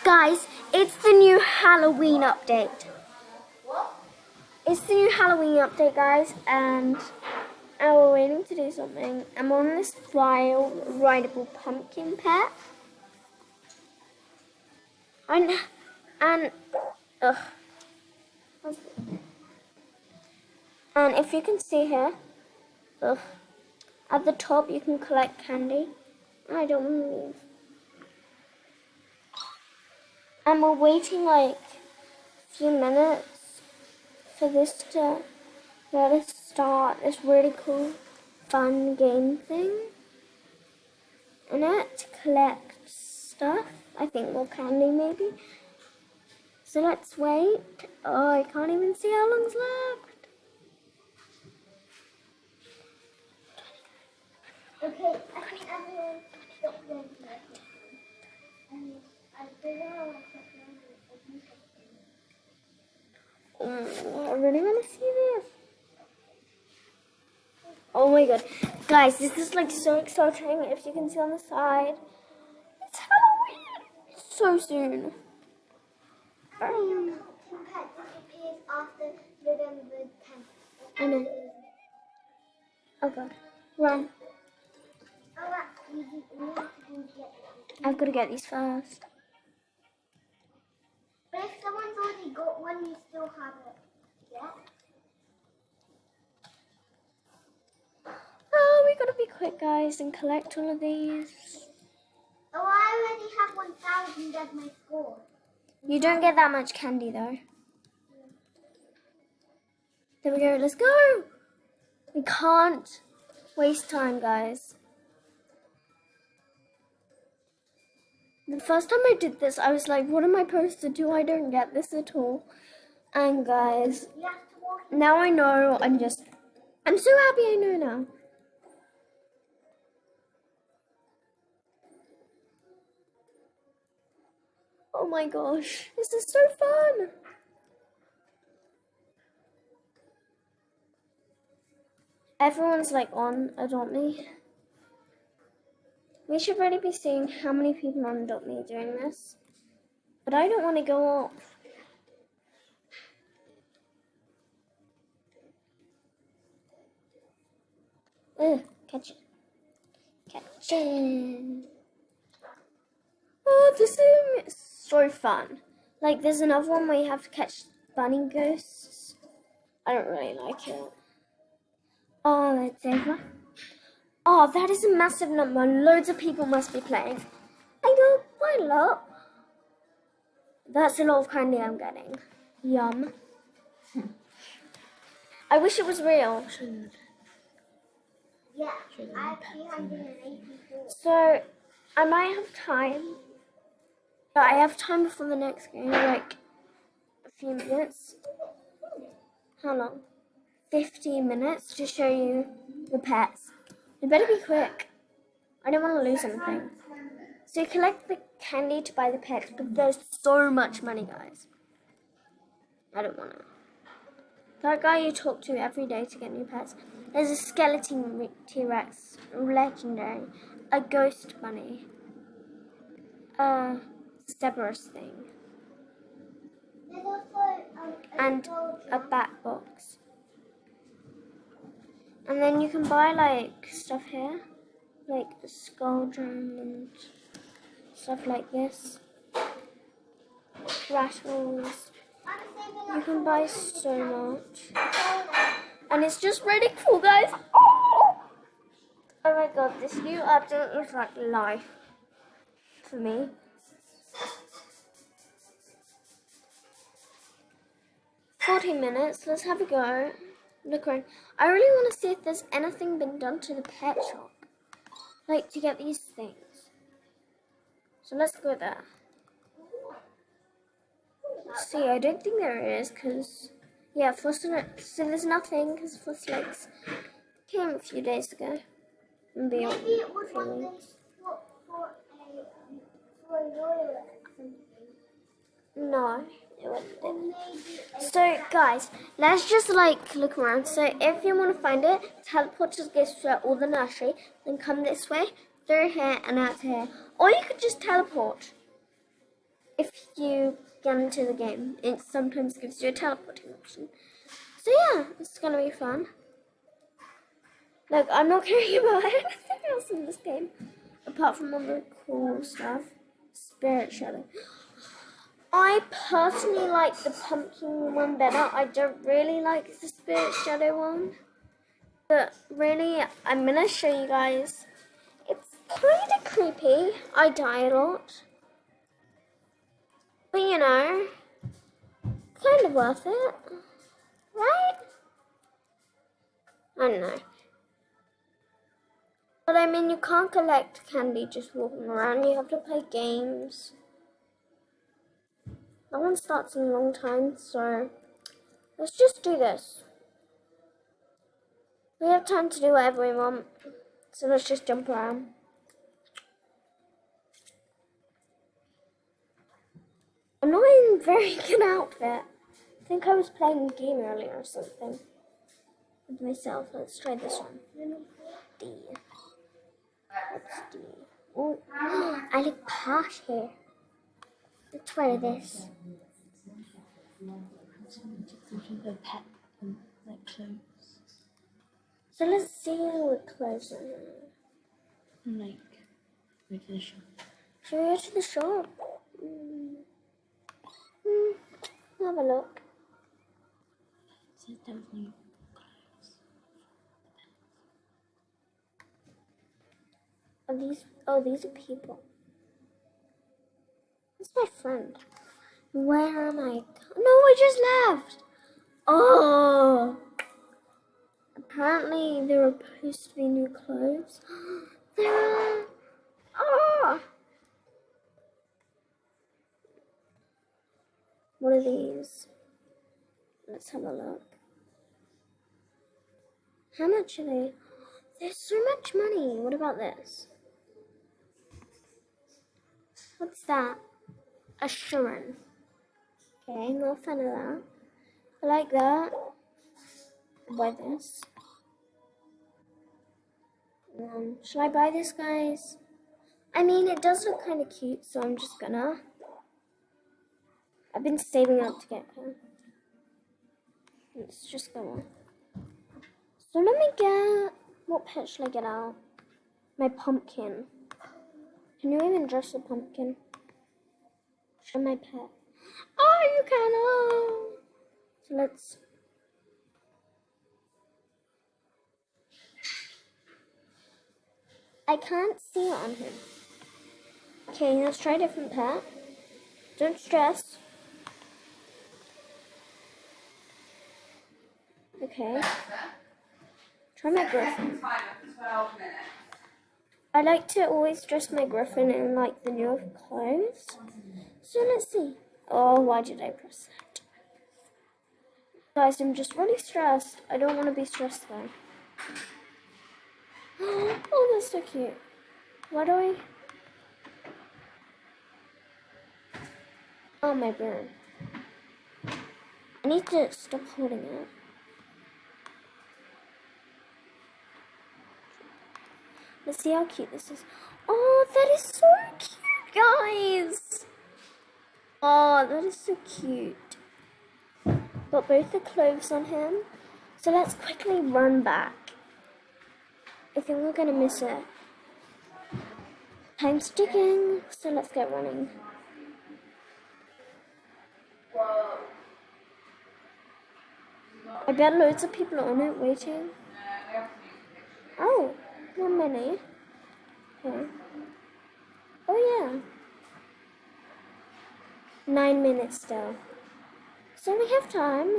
Guys, it's the new Halloween update. It's the new Halloween update, guys, and we're waiting to do something. I'm on this rideable pumpkin pet. And if you can see here, at the top you can collect candy. I don't want to leave. And we're waiting like a few minutes for this to let us start this really cool, fun game thing. And to collect stuff. I think more candy maybe. So let's wait. Oh, I can't even see how long's left. Okay, I think I'm going to stop doing that. And I figure out what's Oh, I really want to see this. Oh my god. Guys, this is like so exciting. If you can see on the side. It's Halloween. It's so soon. Pet disappears after November 10th. I know. Oh god. Run. Oh, that's easy. We have to do get them. I've got to get these first. But if someone's already got one, you still have it. Yeah? Oh, we gotta be quick, guys, and collect all of these. Oh, I already have 1,000 as my score. You don't get that much candy, though. There we go, let's go! We can't waste time, guys. The first time I did this, I was like, what am I supposed to do? I don't get this at all. And guys, You have to walk. now I know, I'm so happy I know now. Oh my gosh, this is so fun. Everyone's like on Adopt Me. We should really be seeing how many people on Adopt Me doing this. But I don't want to go off. Ugh, catch it. Catch it. Oh, this is so fun. Like, there's another one where you have to catch bunny ghosts. I don't really like it. Oh, let's over. Oh, that is a massive number. Loads of people must be playing. I know, quite a lot. That's a lot of candy I'm getting. Yum. I wish it was real. Yeah, I have 384. So, I might have time. But I have time before the next game, like a few minutes. How long? 15 minutes to show you the pets. You better be quick. I don't want to lose anything. So you collect the candy to buy the pets, but there's so much money, guys. I don't want to. That guy you talk to every day to get new pets. There's a skeleton T-Rex, legendary, a ghost bunny, a Cerberus thing, There's also and a bat box. And then you can buy like stuff here, like a skull drum and stuff like this. Rattles. You can buy so much. And it's just really cool, guys. Oh my god, this new update is like life for me. $14 minutes, let's have a go. Look around. I really want to see if there's anything been done to the pet shop. Like to get these things. So let's go there. See, I don't think there is, because, yeah, so there's nothing, because First Legs came a few days ago. Maybe it was one thing for a royal or something. No, it wasn't. So, guys, let's just, like, look around. So, if you want to find it, teleport to the or the nursery, then come this way, through here, and out here. Or you could just teleport. If you get into the game. It sometimes gives you a teleporting option. So yeah, it's gonna be fun. Like, I'm not caring about anything else in this game, apart from all the cool stuff. Spirit Shadow. I personally like the pumpkin one better. I don't really like the Spirit Shadow one. But really, I'm gonna show you guys. It's kind of creepy. I die a lot. But you know, kind of worth it. Right? I don't know. But I mean, you can't collect candy just walking around. You have to play games. That one starts in a long time, so let's just do this. We have time to do whatever we want, so let's just jump around. I'm not in a very good outfit. I think I was playing a game earlier or something with myself. Let's try this one. D. What's D? Oh, I look posh here. Let's wear this. Pet like clothes. So let's see what clothes are here. Like go to the shop. Should we go to the shop? Have a look. So there was no clothes. Are these? Oh, these are people. That's my friend. Where am I? No, I just left. Oh. Apparently, there are supposed to be new clothes. There are. Oh. What are these? Let's have a look. How much are they? There's so much money. What about this? What's that? A Shuren. Okay, not a fan of that. I like that. I'll buy this. Should I buy this, guys? I mean, it does look kind of cute, so I'm just gonna. I've been saving up to get her. Let's just go on. So let me get. What pet should I get out? My pumpkin. Can you even dress a pumpkin? Show my pet. Oh, you can! Oh. So let's. I can't see it on him. Okay, let's try a different pet. Don't stress. Okay. Try my griffin. I like to always dress my griffin in like the newer clothes. So let's see. Oh, why did I press that? Guys, I'm just really stressed. I don't want to be stressed though. Oh, that's so cute. Why do I? Oh, my burn. I need to stop holding it. Let's see how cute this is. Oh, that is so cute, guys. Oh, that is so cute. Got both the clothes on him. So let's quickly run back. I think we're gonna miss it. Time's ticking, so let's get running. I bet loads of people are on it waiting. Oh, not many. Okay. Oh yeah. 9 minutes still. So we have time,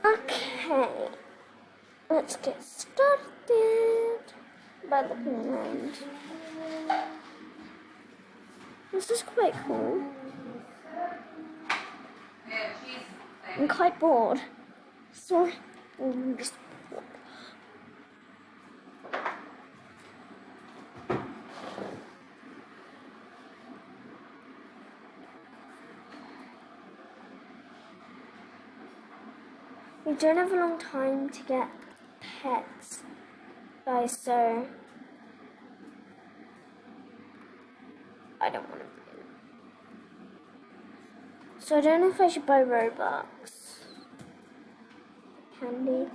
Okay. Let's get started by looking around. This is quite cool. I'm quite bored. So just we don't have a long time to get pets, guys, so I don't want to play them. So I don't know if I should buy Robux. Candy.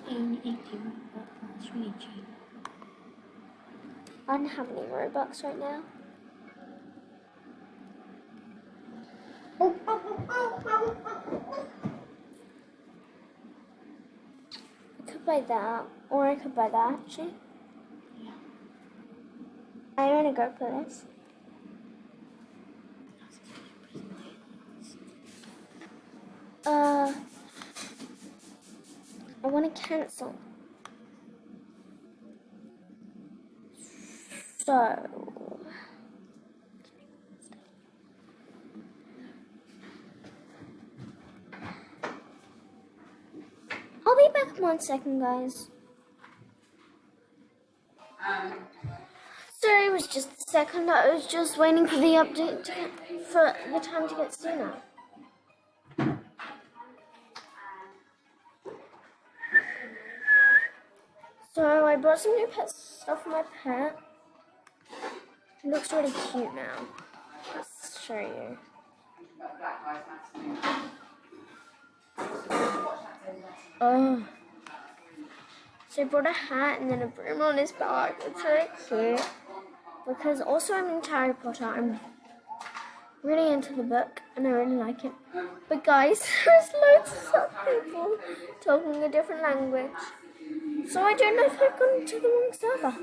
Only 80, that's really cheap. I don't have any Robux right now. I could buy that, or I could buy that actually. Yeah. I want to go for this. I want to cancel. So, I'll be back in 1 second, guys. Sorry, it was just a second. I was just waiting for the update to get, for the time to get sooner. So I brought some new pet stuff for my pet. It looks really cute now. Let's show you. Oh. So I brought a hat and then a broom on his back. It's really cute. Because also I'm into Harry Potter. I'm really into the book and I really like it. But guys, there's loads of people talking a different language. So I don't know if I've gone to the wrong server.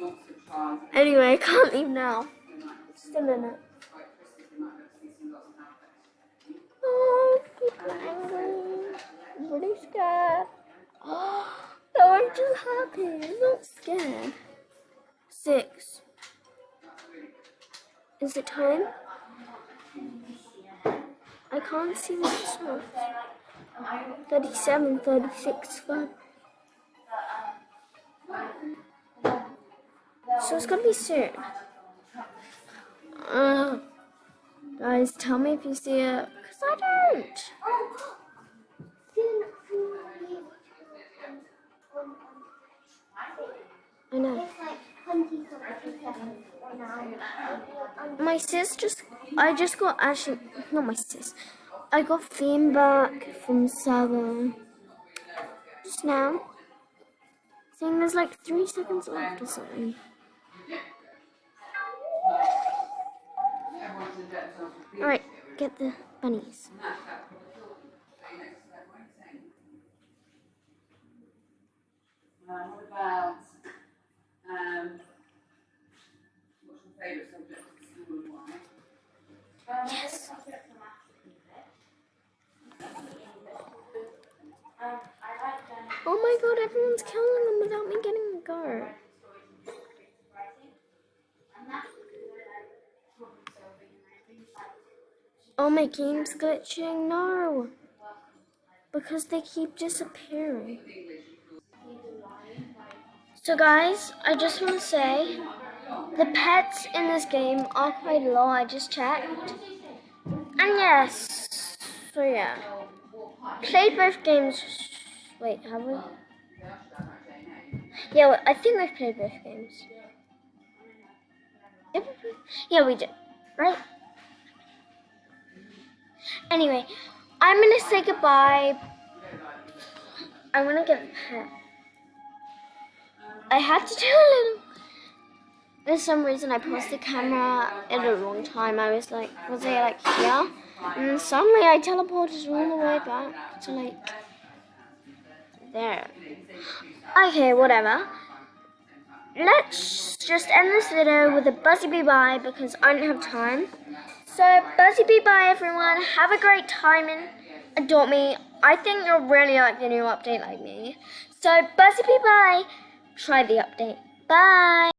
Anyway, I can't leave now. I'm still in it. Oh, people are angry. I'm really scared. Oh, no, I'm just happy. I'm not scared. 6. Is it time? I can't see the results. 37, 36, 5. So it's gonna be soon. Guys, tell me if you see it, because I don't. I know. It's like 20-something seconds now. My sis I just got, actually, not my sis. I got Theme back from server just now. Saying there's like 3 seconds left or something. Alright, get the bunnies. What about what's your favourite subject at school and why? Yes. Oh my god, everyone's killing them without me getting a go. Oh, my game's glitching. No. Because they keep disappearing. So guys, I just want to say, the pets in this game are quite low. I just checked. And yes. So yeah. Played both games. Wait, have we? Yeah, well, I think we've played both games. Yeah, we did. Right? Anyway, I'm going to say goodbye. I want to get the pet. I had to do a little. For some reason, I paused the camera at a wrong time. I was like, was I like here? And then suddenly I teleported all the way back to like there. Okay, whatever. Let's just end this video with a buzzy bee bye because I don't have time. So buzzy bee bye everyone. Have a great time and adore me. I think you'll really like the new update like me. So buzzy bee bye. Try the update. Bye.